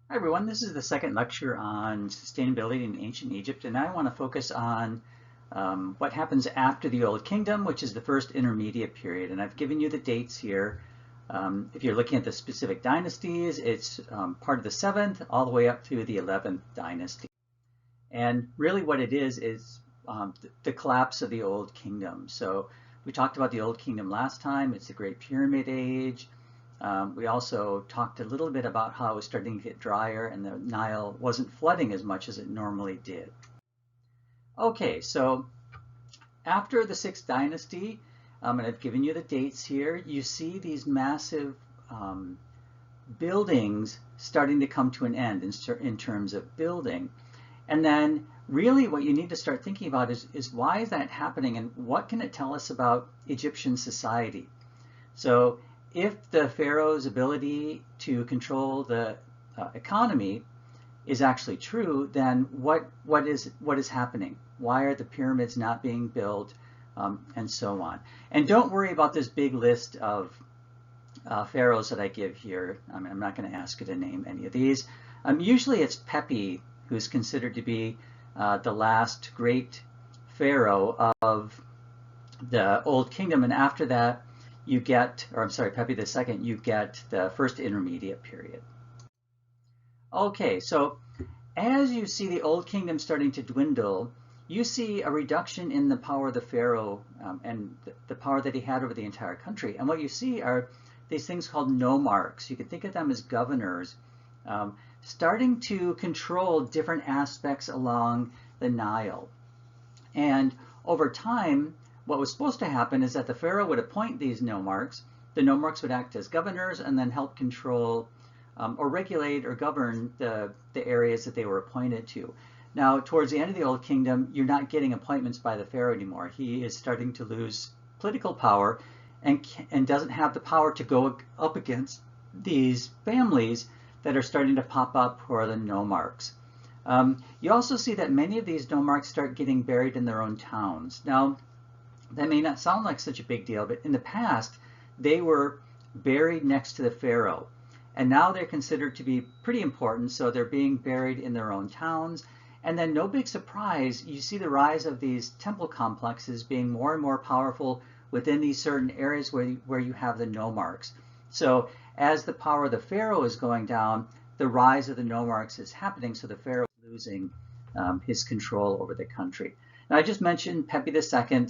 Hi everyone, this is the second lecture on sustainability in ancient Egypt, and I want to focus on what happens after the Old Kingdom, which is the first intermediate period. And I've given you the dates here. If you're looking at the specific dynasties, it's part of the 7th all the way up to the 11th dynasty. And really what it is the collapse of the Old Kingdom. So we talked about the Old Kingdom last time. It's the Great Pyramid Age. We also talked a little bit about how it was starting to get drier and the Nile wasn't flooding as much as it normally did. Okay, so after the 6th dynasty, and I've given you the dates here, you see these massive buildings starting to come to an end in terms of building. And then really what you need to start thinking about is why is that happening and what can it tell us about Egyptian society? So if the pharaoh's ability to control the economy is actually true, then what is happening? Why are the pyramids not being built, and so on? And don't worry about this big list of pharaohs that I give here. I'm not going to ask you to name any of these. Usually it's Pepi who's considered to be the last great pharaoh of the Old Kingdom, and after that you get, or I'm sorry, Pepi II, you get the first intermediate period. Okay, so as you see the Old Kingdom starting to dwindle, you see a reduction in the power of the pharaoh and the power that he had over the entire country. And what you see are these things called nomarchs. You can think of them as governors starting to control different aspects along the Nile. And over time, what was supposed to happen is that the pharaoh would appoint these nomarchs. The nomarchs would act as governors and then help control or regulate or govern the areas that they were appointed to. Now, towards the end of the Old Kingdom, you're not getting appointments by the pharaoh anymore. He is starting to lose political power and doesn't have the power to go up against these families that are starting to pop up who are the nomarchs. You also see that many of these nomarchs start getting buried in their own towns. Now, that may not sound like such a big deal, but in the past, they were buried next to the pharaoh. And now they're considered to be pretty important, so they're being buried in their own towns. And then no big surprise, you see the rise of these temple complexes being more and more powerful within these certain areas where you have the nomarchs. So as the power of the pharaoh is going down, the rise of the nomarchs is happening, so the pharaoh is losing his control over the country. Now I just mentioned Pepi II.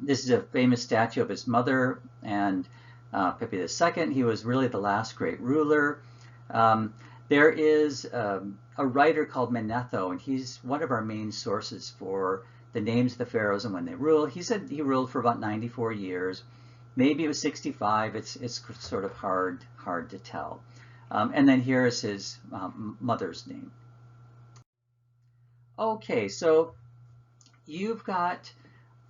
This is a famous statue of his mother and Pepi II. He was really the last great ruler. There is a writer called Manetho, and he's one of our main sources for the names of the pharaohs and when they ruled. He said he ruled for about 94 years. Maybe it was 65. It's sort of hard to tell. And then here is his mother's name. Okay, so you've got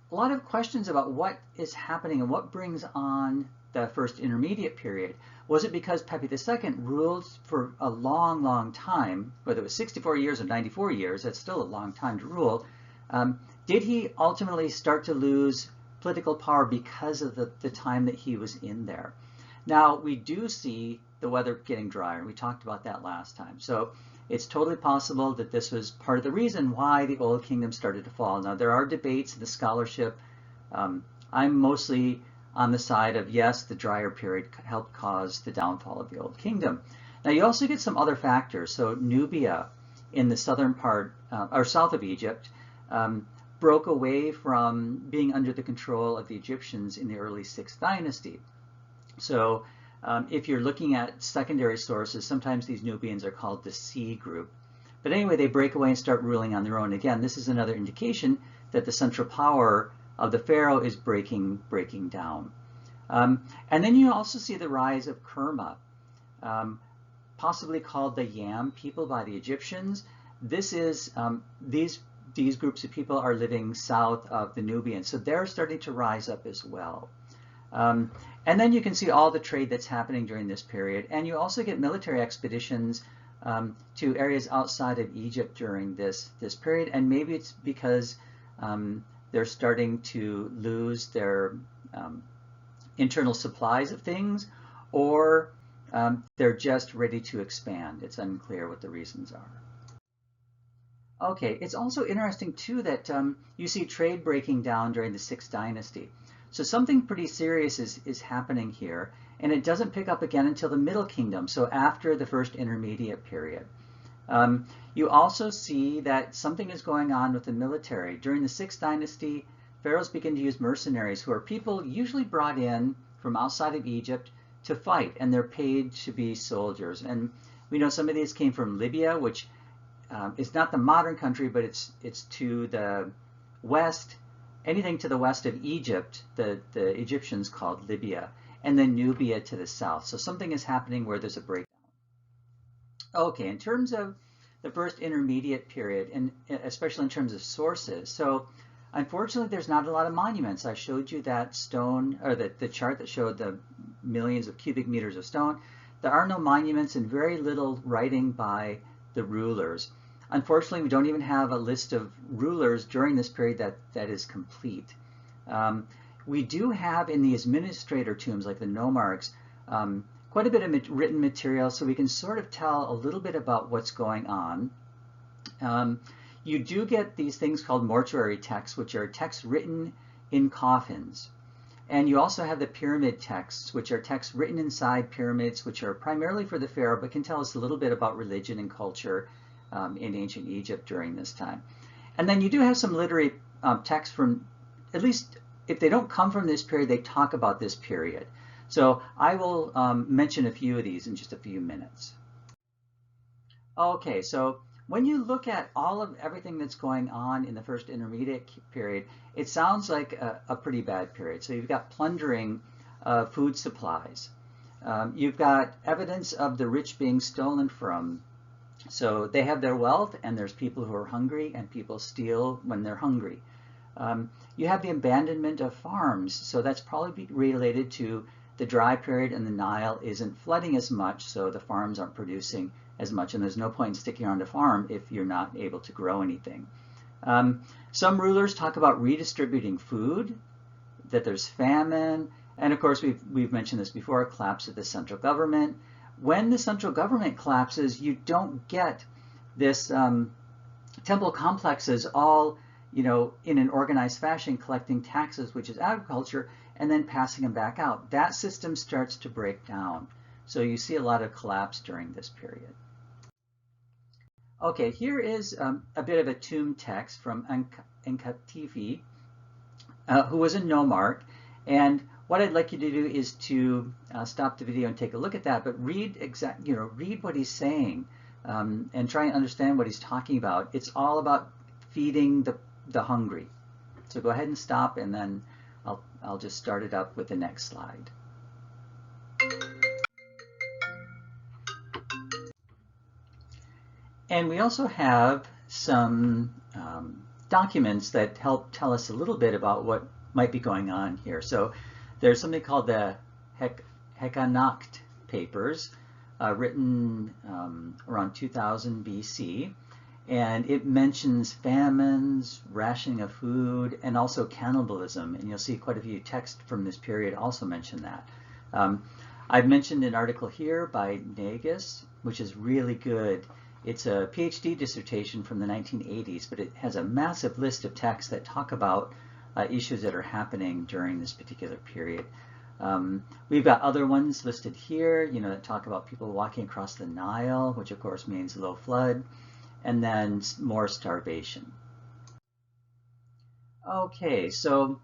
a lot of questions about what is happening and what brings on the first intermediate period. Was it because Pepi II ruled for a long, long time, whether it was 64 years or 94 years, that's still a long time to rule. Did he ultimately start to lose political power because of the time that he was in there? Now, we do see the weather getting drier. We talked about that last time. So it's totally possible that this was part of the reason why the Old Kingdom started to fall. Now, there are debates in the scholarship. I'm mostly on the side of, yes, the drier period helped cause the downfall of the Old Kingdom. Now, you also get some other factors. So Nubia in the southern part, or south of Egypt, broke away from being under the control of the Egyptians in the early 6th dynasty. So if you're looking at secondary sources, sometimes these Nubians are called the C group. But anyway, they break away and start ruling on their own. Again, this is another indication that the central power of the pharaoh is breaking down. And then you also see the rise of Kerma, possibly called the Yam people by the Egyptians. This is these groups of people are living south of the Nubians, so they're starting to rise up as well. And then you can see all the trade that's happening during this period, and you also get military expeditions to areas outside of Egypt during this period, and maybe it's because they're starting to lose their internal supplies of things, or They're just ready to expand. It's unclear what the reasons are. Okay, it's also interesting too that you see trade breaking down during the 6th dynasty. So something pretty serious is happening here, and it doesn't pick up again until the Middle Kingdom, so after the first intermediate period. You also see that something is going on with the military. During the 6th dynasty, pharaohs begin to use mercenaries, who are people usually brought in from outside of Egypt to fight, and they're paid to be soldiers. And we know some of these came from Libya, which is not the modern country, but it's to the west. Anything to the west of Egypt, the Egyptians called Libya, and then Nubia to the south. So something is happening where there's a breakdown. Okay, in terms of the first intermediate period, and especially in terms of sources, so unfortunately there's not a lot of monuments. I showed you that stone, or the chart that showed the millions of cubic meters of stone. There are no monuments and very little writing by the rulers. Unfortunately, we don't even have a list of rulers during this period that is complete. We do have in the administrator tombs, like the nomarchs, quite a bit of written material, so we can sort of tell a little bit about what's going on. You do get these things called mortuary texts, which are texts written in coffins. And you also have the pyramid texts, which are texts written inside pyramids, which are primarily for the pharaoh, but can tell us a little bit about religion and culture in ancient Egypt during this time. And then you do have some literary texts from, at least if they don't come from this period, they talk about this period. So I will mention a few of these in just a few minutes. Okay, so when you look at all of everything that's going on in the first intermediate period, it sounds like a pretty bad period. So you've got plundering of food supplies. You've got evidence of the rich being stolen from. So they have their wealth, and there's people who are hungry, and people steal when they're hungry. You have the abandonment of farms. So that's probably related to the dry period, and the Nile isn't flooding as much, so the farms aren't producing as much, and there's no point in sticking around a farm if you're not able to grow anything. Some rulers talk about redistributing food, that there's famine, and of course we've mentioned this before, collapse of the central government. When the central government collapses, you don't get this temple complexes all, in an organized fashion collecting taxes, which is agriculture, and then passing them back out. That system starts to break down. So you see a lot of collapse during this period. Okay, here is a bit of a tomb text from Enkatifi, who was a nomarch. And what I'd like you to do is to stop the video and take a look at that, but read read what he's saying and try and understand what he's talking about. It's all about feeding the hungry. So go ahead and stop, and then I'll just start it up with the next slide. And we also have some documents that help tell us a little bit about what might be going on here. So there's something called the Hekanacht papers, written around 2000 BC. And it mentions famines, rationing of food, and also cannibalism. And you'll see quite a few texts from this period also mention that. I've mentioned an article here by Nagus, which is really good. It's a PhD dissertation from the 1980s, but it has a massive list of texts that talk about issues that are happening during this particular period. We've got other ones listed here, that talk about people walking across the Nile, which of course means low flood, and then more starvation. Okay, so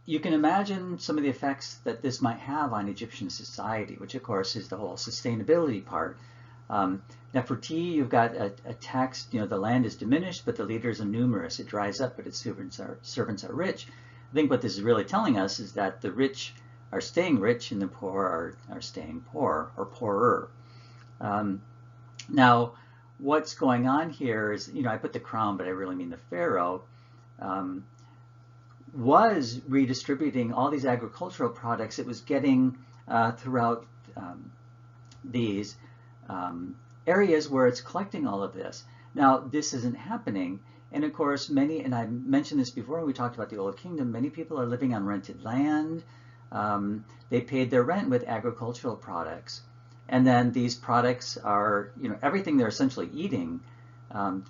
you can imagine some of the effects that this might have on Egyptian society, which of course is the whole sustainability part. Nefertiti, you've got a text, the land is diminished, but the leaders are numerous. It dries up, but its servants are rich. I think what this is really telling us is that the rich are staying rich and the poor are staying poor or poorer. Now, what's going on here is, I put the crown, but I really mean the pharaoh, was redistributing all these agricultural products it was getting throughout these areas where it's collecting all of this. Now, this isn't happening. And of course, and I mentioned this before when we talked about the Old Kingdom, many people are living on rented land. They paid their rent with agricultural products. And then these products are, everything they're essentially eating.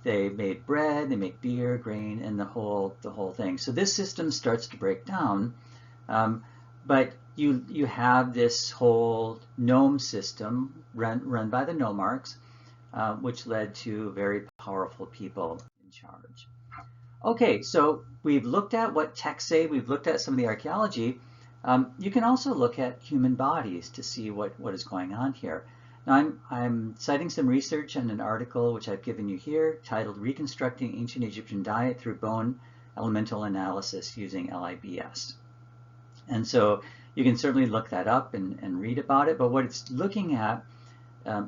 They made bread, they make beer, grain, and the whole thing. So this system starts to break down, but you have this whole gnome system run by the nomarchs, which led to very powerful people in charge. Okay, so we've looked at what texts say, we've looked at some of the archaeology. You can also look at human bodies to see what is going on here. Now I'm citing some research in an article which I've given you here titled Reconstructing Ancient Egyptian Diet Through Bone Elemental Analysis Using LIBS. And so you can certainly look that up and read about it, but what it's looking at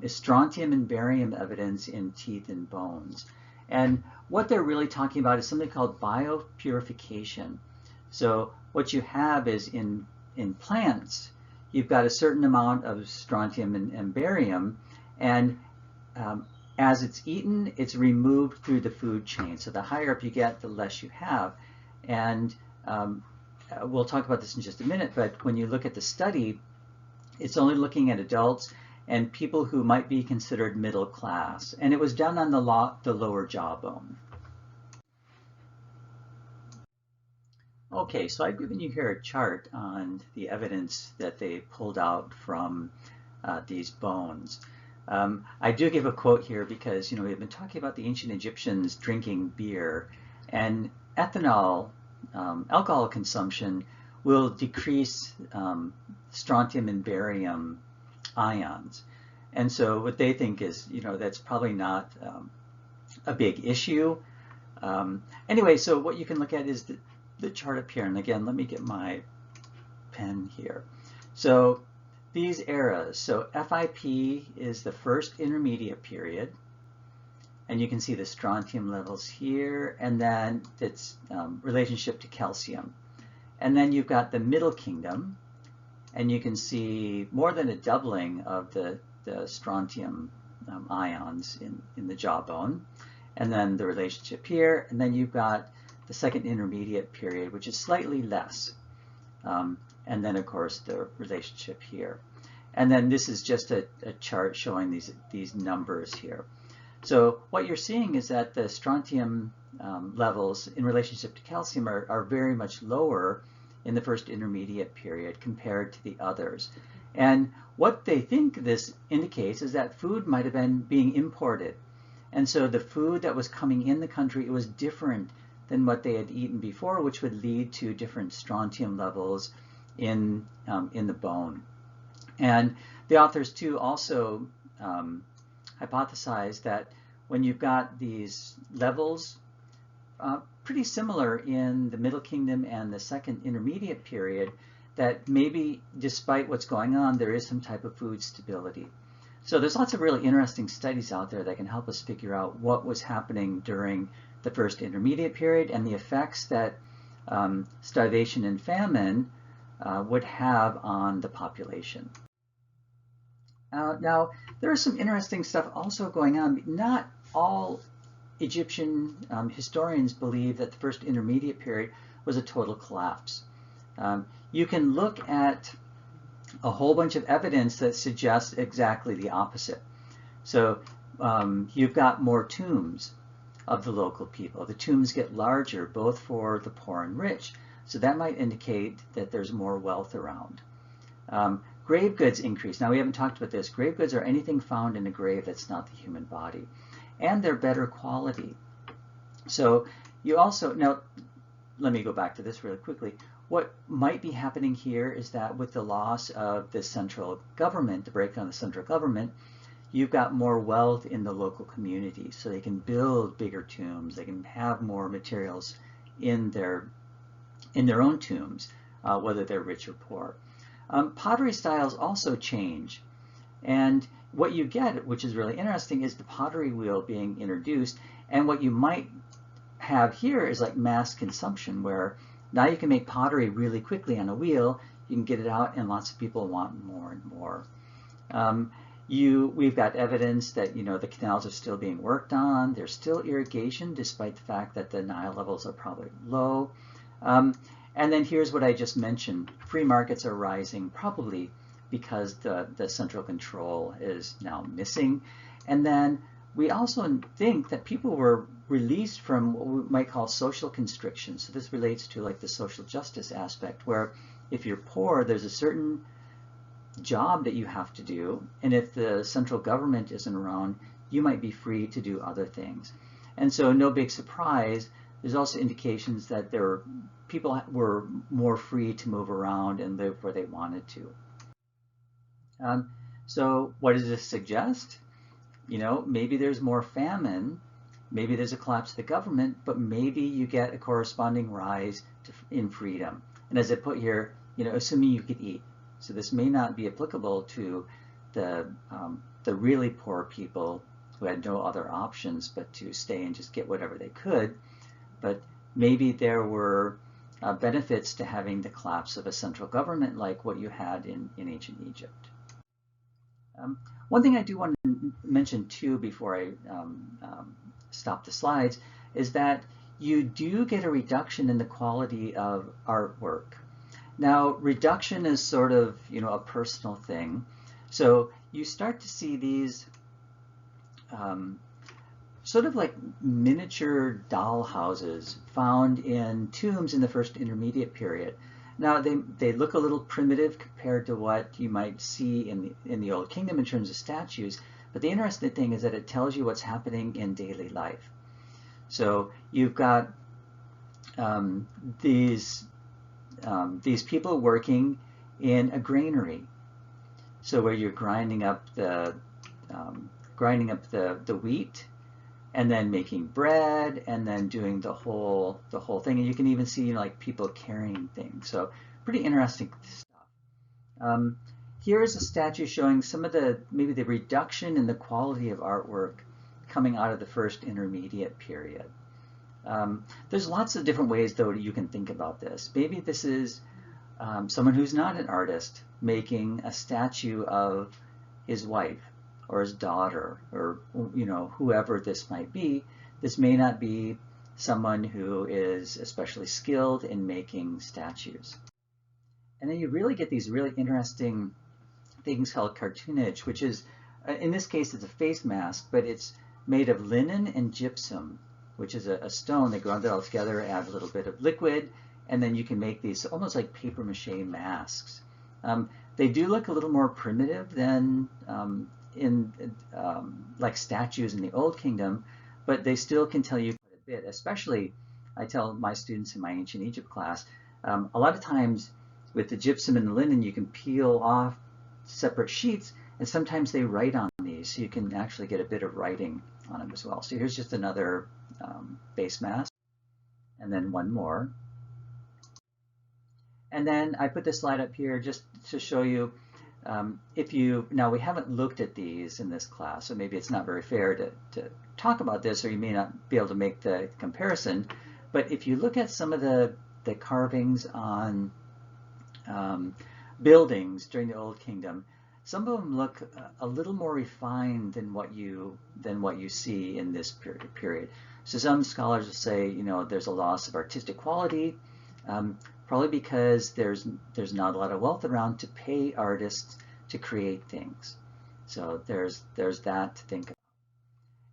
is strontium and barium evidence in teeth and bones. And what they're really talking about is something called biopurification. So what you have is in plants, you've got a certain amount of strontium and barium, and as it's eaten, it's removed through the food chain. So the higher up you get, the less you have. And we'll talk about this in just a minute, but when you look at the study, it's only looking at adults and people who might be considered middle class. And it was done on the lower jawbone. Okay, so I've given you here a chart on the evidence that they pulled out from these bones. I do give a quote here because, we've been talking about the ancient Egyptians drinking beer, and ethanol, alcohol consumption, will decrease strontium and barium ions. And so what they think is, that's probably not a big issue. Anyway, so what you can look at is the chart up here. And again, let me get my pen here. So these eras, so FIP is the first intermediate period. And you can see the strontium levels here, and then its relationship to calcium. And then you've got the Middle Kingdom, and you can see more than a doubling of the strontium ions in the jawbone. And then the relationship here, and then you've got the second intermediate period, which is slightly less. And then, of course, the relationship here. And then this is just a chart showing these numbers here. So what you're seeing is that the strontium levels in relationship to calcium are very much lower in the first intermediate period compared to the others. And what they think this indicates is that food might have been being imported. And so the food that was coming in the country, it was different than what they had eaten before, which would lead to different strontium levels in the bone. And the authors too also hypothesized that when you've got these levels pretty similar in the Middle Kingdom and the second intermediate period, that maybe despite what's going on, there is some type of food stability. So there's lots of really interesting studies out there that can help us figure out what was happening during the first intermediate period and the effects that starvation and famine would have on the population. Now, there is some interesting stuff also going on. Not all Egyptian historians believe that the first intermediate period was a total collapse. You can look at a whole bunch of evidence that suggests exactly the opposite. So you've got more tombs of the local people. The tombs get larger, both for the poor and rich. So that might indicate that there's more wealth around. Grave goods increase. Now, we haven't talked about this. Grave goods are anything found in a grave that's not the human body. And they're better quality. So you also, now, let me go back to this really quickly. What might be happening here is that with the loss of the central government, the breakdown of the central government, you've got more wealth in the local community. So they can build bigger tombs. They can have more materials in their own tombs, whether they're rich or poor. Pottery styles also change. And what you get, which is really interesting, is the pottery wheel being introduced. And what you might have here is like mass consumption, where now you can make pottery really quickly on a wheel. You can get it out, and lots of people want more and more. We've got evidence that the canals are still being worked on. There's still irrigation, despite the fact that the Nile levels are probably low. And then here's what I just mentioned. Free markets are rising, probably because the central control is now missing. And then we also think that people were released from what we might call social constriction. So this relates to like the social justice aspect, where if you're poor, there's a certain job that you have to do, and if the central government isn't around, you might be free to do other things. And so, no big surprise, there's also indications that people were more free to move around and live where they wanted to. So what does this suggest? Maybe there's more famine, maybe there's a collapse of the government, but maybe you get a corresponding rise in freedom. And as I put here, assuming you could eat. So this may not be applicable to the really poor people who had no other options but to stay and just get whatever they could. But maybe there were benefits to having the collapse of a central government like what you had in ancient Egypt. One thing I do want to mention too before I stop the slides is that you do get a reduction in the quality of artwork. Now, reduction is sort of, a personal thing. So you start to see these sort of like miniature doll houses found in tombs in the first intermediate period. Now, they look a little primitive compared to what you might see in the Old Kingdom in terms of statues, but the interesting thing is that it tells you what's happening in daily life. So you've got these people working in a granary, so where you're grinding up the wheat, and then making bread, and then doing the whole thing. And you can even see like people carrying things. So pretty interesting stuff. Here's a statue showing some of maybe the reduction in the quality of artwork coming out of the first intermediate period. There's lots of different ways, though, you can think about this. Maybe this is someone who's not an artist making a statue of his wife or his daughter, or whoever this might be. This may not be someone who is especially skilled in making statues. And then you really get these really interesting things called cartoonage, which is, in this case, it's a face mask, but it's made of linen and gypsum, which is a stone. They ground it all together, add a little bit of liquid, and then you can make these almost like paper mache masks. They do look a little more primitive than like statues in the Old Kingdom, but they still can tell you quite a bit. Especially, I tell my students in my ancient Egypt class, a lot of times with the gypsum and the linen, you can peel off separate sheets, and sometimes they write on these, so you can actually get a bit of writing on them as well. So here's just another face mask, and then one more. And then I put this slide up here just to show you, now we haven't looked at these in this class, so maybe it's not very fair to talk about this, or you may not be able to make the comparison, but if you look at some of the carvings on buildings during the Old Kingdom, some of them look a little more refined than what you see in this period. So some scholars will say, there's a loss of artistic quality, probably because there's not a lot of wealth around to pay artists to create things. So there's that to think about.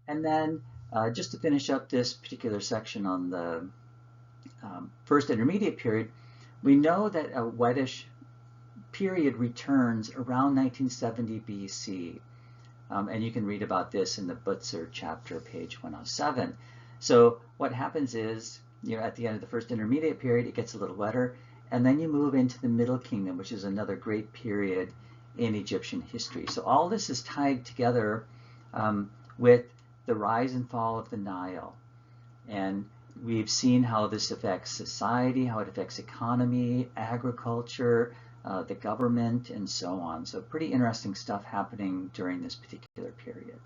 And then just to finish up this particular section on the first intermediate period, we know that a whitish period returns around 1970 BC. And you can read about this in the Butzer chapter, page 107. So what happens is, at the end of the first intermediate period, it gets a little wetter, and then you move into the Middle Kingdom, which is another great period in Egyptian history. So all this is tied together with the rise and fall of the Nile. And we've seen how this affects society, how it affects economy, agriculture, the government, and so on. So pretty interesting stuff happening during this particular period.